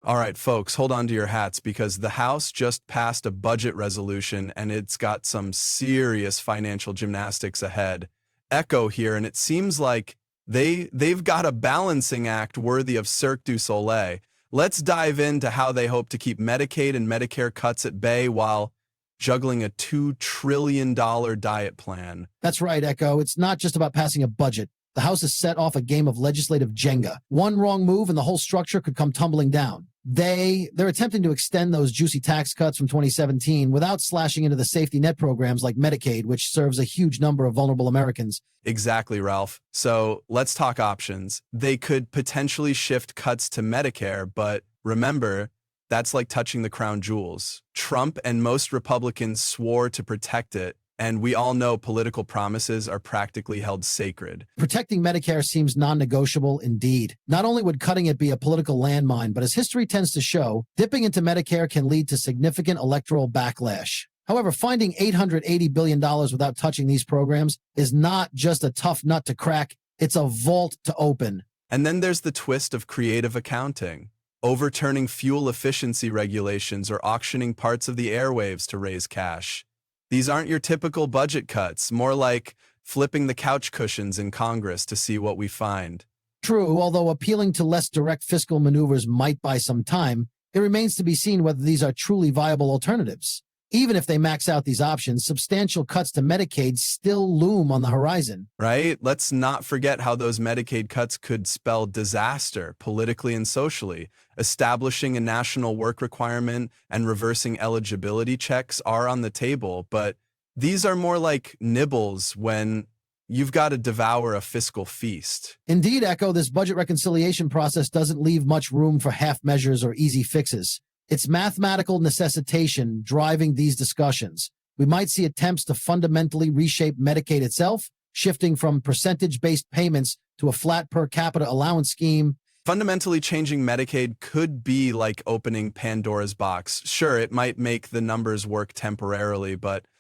All right, folks, hold on to your hats because the House just passed a budget resolution and it's got some serious financial gymnastics ahead. Echo here, and it seems like they've got a balancing act worthy of Cirque du Soleil. Let's dive into how they hope to keep Medicaid and Medicare cuts at bay while juggling a $2 trillion diet plan. That's right, Echo. It's not just about passing a budget. The House has set off a game of legislative Jenga. One wrong move and the whole structure could come tumbling down. They're attempting to extend those juicy tax cuts from 2017 without slashing into the safety net programs like Medicaid, which serves a huge number of vulnerable Americans. Exactly, Ralph. So let's talk options. They could potentially shift cuts to Medicare, but remember, that's like touching the crown jewels. Trump and most Republicans swore to protect it, and we all know political promises are practically held sacred. Protecting Medicare seems non-negotiable indeed. Not only would cutting it be a political landmine, but as history tends to show, dipping into Medicare can lead to significant electoral backlash. However, finding $880 billion without touching these programs is not just a tough nut to crack, it's a vault to open. And then there's the twist of creative accounting, overturning fuel efficiency regulations or auctioning parts of the airwaves to raise cash. These aren't your typical budget cuts, more like flipping the couch cushions in Congress to see what we find. True, although appealing to less direct fiscal maneuvers might buy some time, it remains to be seen whether these are truly viable alternatives. Even if they max out these options, substantial cuts to Medicaid still loom on the horizon. Right? Let's not forget how those Medicaid cuts could spell disaster politically and socially. Establishing a national work requirement and reversing eligibility checks are on the table, but these are more like nibbles when you've got to devour a fiscal feast. Indeed, Echo, this budget reconciliation process doesn't leave much room for half measures or easy fixes. It's mathematical necessitation driving these discussions. We might see attempts to fundamentally reshape Medicaid itself, shifting from percentage-based payments to a flat per capita allowance scheme. Fundamentally changing Medicaid could be like opening Pandora's box. Sure, it might make the numbers work temporarily, but